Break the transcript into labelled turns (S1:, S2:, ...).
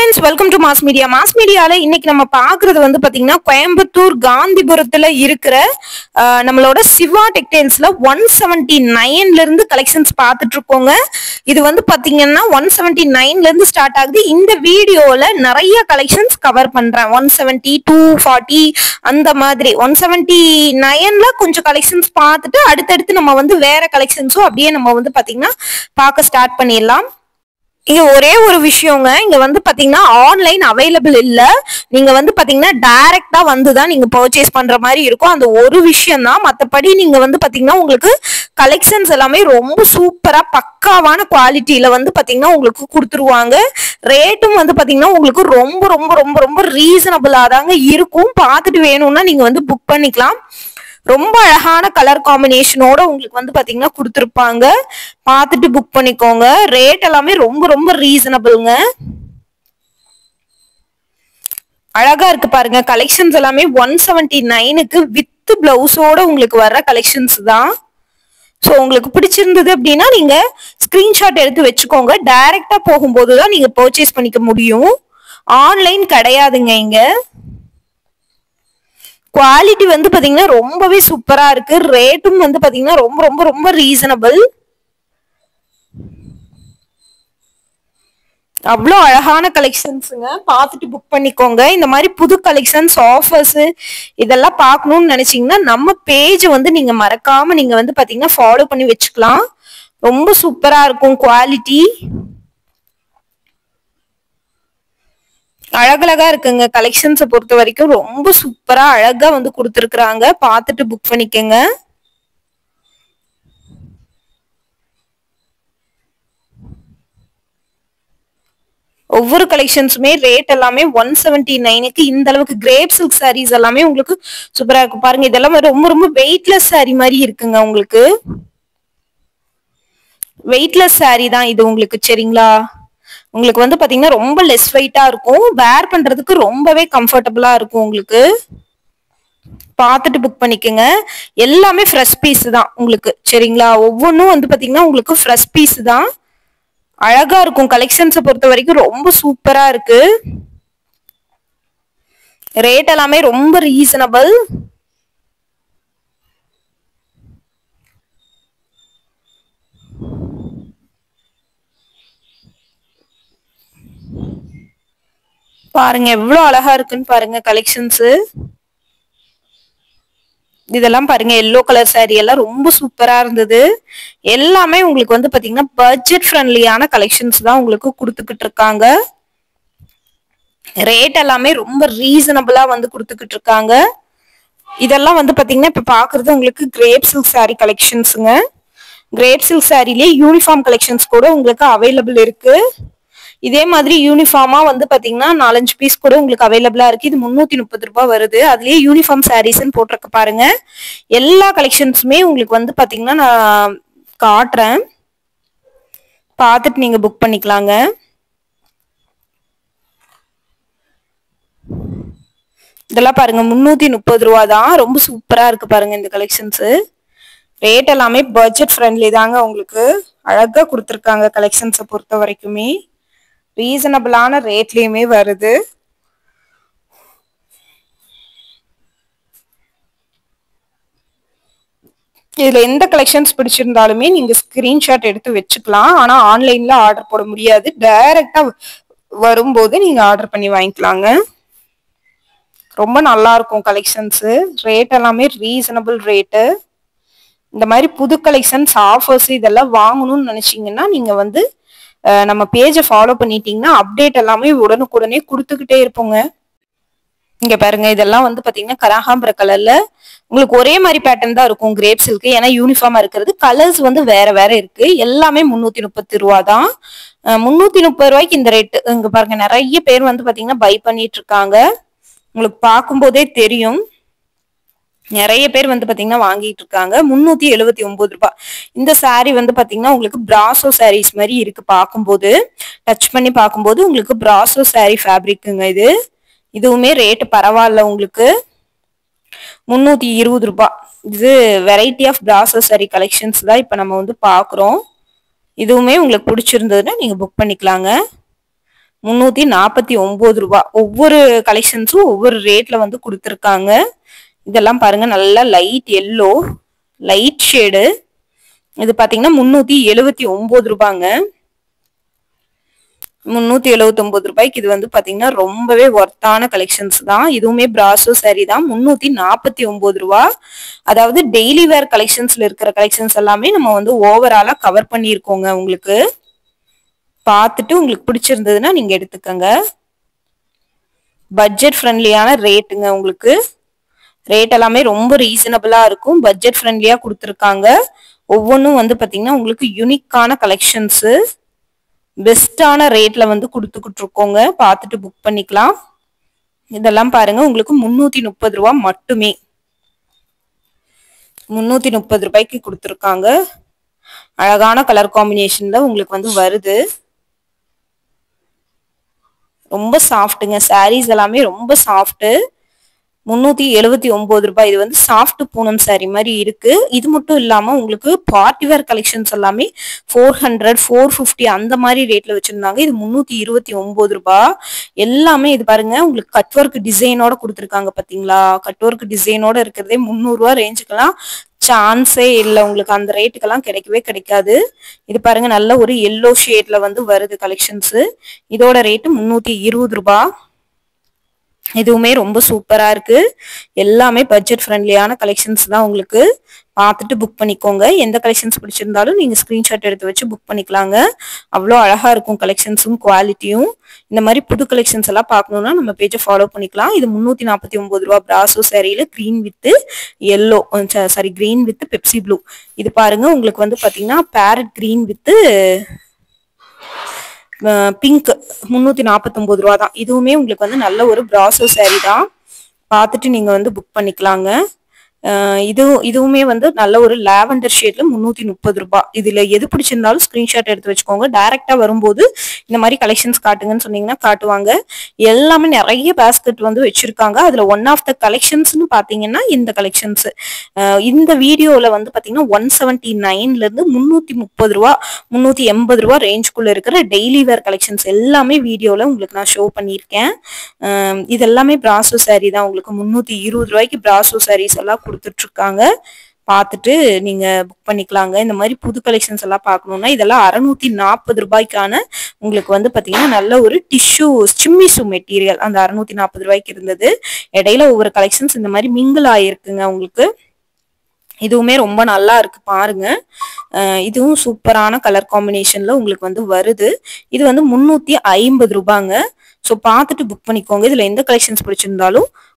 S1: friends, welcome to Mass Media. Mass Mediaல இன்னைக்கு நம்ம பார்க்கிறது வந்து பாத்தீங்கன்னா கோயம்புத்தூர் காந்திபுரத்துல இருக்கிற நம்மளோட சிவா டெக்டைல்ஸ்ல 179ல இருந்து கலெக்ஷன்ஸ் பார்த்துட்டு இருக்கோங்க. இது வந்து பாத்தீங்கன்னா 179ல இருந்து ஸ்டார்ட் ஆகுது. இந்த வீடியோல நிறைய கலெக்ஷன்ஸ் கவர் பண்றேன். 170, 240 அந்த மாதிரி 179ல கொஞ்சம் கலெக்ஷன்ஸ் பார்த்துட்டு அடுத்தடுத்து நம்ம வந்து வேற கலெக்ஷன்ஸும் அப்படியே நம்ம வந்து பாத்தீங்கன்னா பார்க்க ஸ்டார்ட் பண்ணிடலாம். இங்க ஒரே ஒரு விஷயங்க, இங்க வந்து பாத்தீங்கன்னா ஆன்லைன் அவைலபிள் இல்ல. நீங்க வந்து பாத்தீங்கன்னா டைரக்டா வந்துதான் நீங்க பர்ச்சேஸ் பண்ற மாதிரி இருக்கும். அந்த ஒரு விஷயம் தான். மத்தபடி நீங்க வந்து பாத்தீங்கன்னா உங்களுக்கு கலெக்ஷன்ஸ் எல்லாமே ரொம்ப சூப்பரா பக்காவான குவாலிட்டியில வந்து பாத்தீங்கன்னா உங்களுக்கு கொடுத்துருவாங்க. ரேட்டும் வந்து பாத்தீங்கன்னா உங்களுக்கு ரொம்ப ரொம்ப ரொம்ப ரொம்ப ரீசனபிளா தாங்க இருக்கும். பார்த்துட்டு வேணும்னா நீங்க வந்து புக் பண்ணிக்கலாம். ரொம்ப அழகான கலர் காம்பினேஷனோட உங்களுக்கு வந்து பாத்தீங்கன்னா கொடுத்துருப்பாங்க. பார்த்துட்டு புக் பண்ணிக்கோங்க. ரேட் எல்லாமே ரொம்ப ரொம்ப ரீசனபிள்ங்க. அழகா இருக்கு பாருங்க. கலெக்ஷன்ஸ் எல்லாமே 179க்கு வித் பிளவுஸோட உங்களுக்கு வர்ற கலெக்ஷன்ஸ் தான். ஸோ உங்களுக்கு பிடிச்சிருந்தது அப்படின்னா நீங்க ஸ்கிரீன்ஷாட் எடுத்து வச்சுக்கோங்க. டைரக்டா போகும்போதுதான் நீங்க பர்ச்சேஸ் பண்ணிக்க முடியும். ஆன்லைன் கிடையாதுங்க. இங்க குவாலிட்டி வந்து பாத்தீங்கன்னா ரொம்பவே சூப்பரா இருக்கு. ரேட்டும் வந்து பாத்தீங்கன்னா ரொம்ப ரொம்ப ரொம்ப ரீசனபிள். அவ்வளோ அழகான கலெக்ஷன்ஸுங்க. பார்த்துட்டு புக் பண்ணிக்கோங்க. இந்த மாதிரி புது கலெக்ஷன்ஸ், ஆஃபர்ஸ் இதெல்லாம் பார்க்கணும்னு நினைச்சீங்கன்னா நம்ம பேஜ் வந்து நீங்க மறக்காம நீங்க வந்து பாத்தீங்கன்னா ஃபாலோ பண்ணி வச்சுக்கலாம். ரொம்ப சூப்பரா இருக்கும். குவாலிட்டி அழகழகா இருக்குங்க. கலெக்ஷன்ஸை பொறுத்த வரைக்கும் ரொம்ப சூப்பரா அழகா வந்து கொடுத்துருக்குறாங்க. பார்த்துட்டு புக் பண்ணிக்கங்க. ஒவ்வொரு கலெக்ஷன்ஸுமே ரேட் எல்லாமே 179க்கு இந்த அளவுக்கு கிரேப் சில்க் சாரீஸ் எல்லாமே உங்களுக்கு சூப்பரா இருக்கும். பாருங்க, இதெல்லாம் ரொம்ப ரொம்ப வெயிட்லெஸ் சாரீ மாதிரி இருக்குங்க. உங்களுக்கு வெயிட்லெஸ் சாரீ தான் இது உங்களுக்கு. சரிங்களா? உங்களுக்கு வந்து பாத்தீங்கன்னா ரொம்ப லெஸ் வெயிட்டா இருக்கும். வேர் பண்றதுக்கு ரொம்பவே கம்ஃபர்டபுளா இருக்கும் உங்களுக்கு. பார்த்துட்டு புக் பண்ணிக்கோங்க. எல்லாமே ஃப்ரெஷ் பீஸ் தான் உங்களுக்கு. சரிங்களா? ஒவ்வொன்றும் வந்து பாத்தீங்கன்னா உங்களுக்கு ஃப்ரெஷ் பீஸ் தான். அழகா இருக்கும். கலெக்ஷன்ஸை பொறுத்த வரைக்கும் ரொம்ப சூப்பரா இருக்கு. ரேட் எல்லாமே ரொம்ப ரீசனபிள். பாருங்க எவ்வளவு அழகா இருக்குன்னு பாருங்க கலெக்ஷன்ஸ். இதெல்லாம் பாருங்க, எல்லோ கலர் சாரி எல்லாம் ரொம்ப சூப்பரா இருந்தது. எல்லாமே உங்களுக்கு வந்து பாத்தீங்கன்னா பட்ஜெட் ஃப்ரெண்ட்லியான கலெக்ஷன்ஸ் தான் உங்களுக்கு கொடுத்துக்கிட்டு இருக்காங்க. ரேட் எல்லாமே ரொம்ப ரீசனபிளா வந்து கொடுத்துக்கிட்டு இருக்காங்க. இதெல்லாம் வந்து பாத்தீங்கன்னா இப்ப பாக்குறது உங்களுக்கு கிரேப் சில்க் சாரி கலெக்ஷன்ஸுங்க. கிரேப் சில்க் சாரிலேயே யூனிஃபார்ம் கலெக்ஷன்ஸ் கூட உங்களுக்கு அவைலபிள் இருக்கு. இதே மாதிரி யூனிஃபார்மா வந்து பாத்தீங்கன்னா 4-5 பீஸ் கூட உங்களுக்கு அவைலபிளா இருக்கு. இது 330 ரூபாய் வருது. அதுலயே யூனிஃபார்ம் சாரீஸ்ன்னு போட்டிருக்க பாருங்க. எல்லா கலெக்ஷன்ஸுமே உங்களுக்கு வந்து பாத்தீங்கன்னா நான் காட்டுறேன். பார்த்துட்டு நீங்க புக் பண்ணிக்கலாங்க. இதெல்லாம் பாருங்க 330 ரூபா தான். ரொம்ப சூப்பரா இருக்கு பாருங்க இந்த கலெக்ஷன்ஸ். ரேட் எல்லாமே பட்ஜெட் ஃப்ரெண்ட்லி தாங்க. உங்களுக்கு அழகா கொடுத்துருக்காங்க. கலெக்ஷன்ஸை பொறுத்த வரைக்குமே ரீசனபிளான ரேட்லயுமே வருது. இதுல எந்த கலெக்ஷன்ஸ் பிடிச்சிருந்தாலுமே நீங்க ஸ்கிரீன்ஷாட் எடுத்து வச்சுக்கலாம். ஆனா ஆன்லைன்ல ஆர்டர் போட முடியாது. டைரக்டா வரும்போது நீங்க ஆர்டர் பண்ணி வாங்கிக்கலாங்க. ரொம்ப நல்லா இருக்கும் கலெக்ஷன்ஸ். ரேட் எல்லாமே ரீசனபிள் ரேட்டு. இந்த மாதிரி புது கலெக்ஷன்ஸ், ஆஃபர்ஸ் இதெல்லாம் வாங்கணும்னு நினைச்சீங்கன்னா நீங்க வந்து நம்ம பேஜை ஃபாலோ பண்ணிட்டீங்கன்னா அப்டேட் எல்லாமே உடனுக்குடனே கொடுத்துக்கிட்டே இருப்போங்க. இங்க பாருங்க, இதெல்லாம் வந்து பாத்தீங்கன்னா கனகாம்பர கலர்ல உங்களுக்கு ஒரே மாதிரி பேட்டர்ன் தான் இருக்கும் கிரேப் சில்க். ஏன்னா யூனிஃபார்மா இருக்கிறது. கலர்ஸ் வந்து வேற வேற இருக்கு. எல்லாமே 330 ரூபா தான். 330 ரூபாய்க்கு இந்த ரேட்டு. இங்க பாருங்க, நிறைய பேர் வந்து பாத்தீங்கன்னா பை பண்ணிட்டு இருக்காங்க. உங்களுக்கு பார்க்கும்போதே தெரியும். நிறைய பேர் வந்து பாத்தீங்கன்னா வாங்கிட்டு இருக்காங்க. 379 ரூபாய். இந்த சாரி வந்து பாத்தீங்கன்னா உங்களுக்கு பிராசோ சாரீஸ் மாதிரி இருக்கு. பார்க்கும்போது டச் பண்ணி பார்க்கும்போது உங்களுக்கு பிராசோ சாரி ஃபேப்ரிக்குங்க இது. இதுவுமே ரேட் பரவாயில்ல உங்களுக்கு. 320 ரூபாய். இது variety of brasso sari collections தான் இப்ப நம்ம வந்து பாக்குறோம். இதுவுமே உங்களுக்கு பிடிச்சிருந்ததுன்னா நீங்க புக் பண்ணிக்கலாங்க. 349 ரூபாய். ஒவ்வொரு கலெக்ஷன்ஸும் ஒவ்வொரு ரேட்ல வந்து கொடுத்துருக்காங்க. இதெல்லாம் பாருங்க, நல்ல லைட் எல்லோ, லைட் ஷேடு. இது பாத்தீங்கன்னா 379 ரூபாங்க. 379 ரூபாய்க்கு இது வந்து பாத்தீங்கன்னா ரொம்பவே ஒர்த்தான கலெக்ஷன்ஸ் தான். இதுவுமே பிராசோ சாரி தான். 349 ரூபாய். அதாவது டெய்லி வேர் கலெக்ஷன்ஸ்ல இருக்கிற கலெக்ஷன்ஸ் எல்லாமே நம்ம வந்து ஓவராலா கவர் பண்ணியிருக்கோங்க. உங்களுக்கு பார்த்துட்டு உங்களுக்கு பிடிச்சிருந்ததுன்னா நீங்க எடுத்துக்கங்க. பட்ஜெட் ஃப்ரெண்ட்லியான ரேட்டுங்க. உங்களுக்கு ரேட் எல்லாமே ரொம்ப ரீசனபிளா இருக்கும். பட்ஜெட் ஃப்ரெண்ட்லியா கொடுத்துருக்காங்க. ஒவ்வொன்றும் வந்து பாத்தீங்கன்னா உங்களுக்கு யூனிக்கான கலெக்ஷன்ஸ், பெஸ்டான ரேட்ல வந்து கொடுத்துக்கிட்டு இருக்கோங்க. பார்த்துட்டு புக் பண்ணிக்கலாம். இதெல்லாம் பாருங்க, உங்களுக்கு 330 ரூபாய் மட்டுமே. 330 ரூபாய்க்கு கொடுத்துருக்காங்க. அழகான கலர் காம்பினேஷன்ல உங்களுக்கு வந்து வருது. ரொம்ப சாஃப்ட்டுங்க. சாரீஸ் எல்லாமே ரொம்ப சாஃப்ட். 379 ரூபாய். இது வந்து சாஃப்ட் பூனம் சாரி மாதிரி இருக்கு. இது மட்டும் இல்லாம உங்களுக்கு பார்ட்டி வேர் கலெக்ஷன்ஸ் எல்லாமே 400, 450 அந்த மாதிரி ரேட்ல வச்சிருந்தாங்க. இது 329 ரூபாய். எல்லாமே இது பாருங்க, உங்களுக்கு கட் ஒர்க் டிசைனோட கொடுத்துருக்காங்க. பாத்தீங்களா, கட் ஒர்க் டிசைனோட இருக்கிறதே 300 ரூபாய் ரேஞ்சுக்கெல்லாம் சான்ஸே இல்லை. உங்களுக்கு அந்த ரேட்டுக்கெல்லாம் கிடைக்கவே கிடைக்காது. இது பாருங்க, நல்ல ஒரு எல்லோ ஷேட்ல வந்து வருது கலெக்ஷன்ஸ். இதோட ரேட்டு 320 ரூபாய். இதுவுமே ரொம்ப சூப்பரா இருக்கு. எல்லாமே பட்ஜெட் ஃப்ரெண்ட்லியான கலெக்ஷன்ஸ் தான். உங்களுக்கு பார்த்துட்டு புக் பண்ணிக்கோங்க. எந்த கலெக்ஷன்ஸ் பிடிச்சிருந்தாலும் நீங்க ஸ்கிரீன்ஷாட் எடுத்து வச்சு புக் பண்ணிக்கலாங்க. அவ்வளோ அழகா இருக்கும் கலெக்ஷன்ஸும் குவாலிட்டியும். இந்த மாதிரி புது கலெக்ஷன்ஸ் எல்லாம் பார்க்கணும்னா நம்ம பேஜை ஃபாலோ பண்ணிக்கலாம். இது 349 ரூபாய் பிராசோ சாரியில green with yellow, sari green with Pepsi blue. இது பாருங்க, உங்களுக்கு வந்து பாத்தீங்கன்னா பேரட் கிரீன் வித் பிங்க். 349 ரூபா தான். இதுவுமே உங்களுக்கு வந்து நல்ல ஒரு பிராசோ சாரி தான். பார்த்துட்டு நீங்க வந்து புக் பண்ணிக்கலாங்க. இதுவுமே வந்து நல்ல ஒரு லாவெண்டர் ஷேட்ல 330 ரூபாய். இதுல எது பிடிச்சிருந்தாலும் ஸ்கிரீன்ஷாட் எடுத்து வச்சுக்கோங்க. டைரக்டா வரும்போது இந்த மாதிரி கலெக்ஷன்ஸ் காட்டுங்கன்னு சொன்னீங்கன்னா காட்டுவாங்க. எல்லாமே நிறைய பேஸ்கெட் வந்து வச்சிருக்காங்க. அதுல ஒன் ஆஃப் த கலெக்ஷன்ஸ்னு பாத்தீங்கன்னா இந்த கலெக்ஷன்ஸ். இந்த வீடியோல வந்து பாத்தீங்கன்னா 179ல இருந்து 330 ரூபாய், 380 ரூபாய் ரேஞ்சுக்குள்ள இருக்கிற டெய்லி வேர் கலெக்ஷன்ஸ் எல்லாமே வீடியோல உங்களுக்கு நான் ஷோ பண்ணியிருக்கேன். இது எல்லாமே பிராசோ சாரி தான். உங்களுக்கு 320 ரூபாய்க்கு பிராசோ சாரீஸ் எல்லாம் கொடுத்துட்டு இருக்காங்க. பார்த்துட்டு நீங்க புக் பண்ணிக்கலாங்க. இந்த மாதிரி புது கலெக்ஷன்ஸ் எல்லாம் பார்க்கணும்னா இதெல்லாம் 640 ரூபாய்க்கான உங்களுக்கு வந்து பாத்தீங்கன்னா நல்ல ஒரு டிஷ்யூ சிம்மிசு மெட்டீரியல். அந்த 640 ரூபாய்க்கு இருந்தது. இடையில ஒவ்வொரு கலெக்ஷன்ஸ் இந்த மாதிரி மிங்கிள் ஆயிருக்குங்க உங்களுக்கு. இதுவுமே ரொம்ப நல்லா இருக்கு பாருங்க. இதுவும் சூப்பரான கலர் காம்பினேஷன்ல உங்களுக்கு வந்து வருது. இது வந்து 350 ரூபாங்க. ஸோ பார்த்துட்டு புக் பண்ணிக்கோங்க. இதுல எந்த கலெக்ஷன்ஸ் பிடிச்சிருந்தாலும்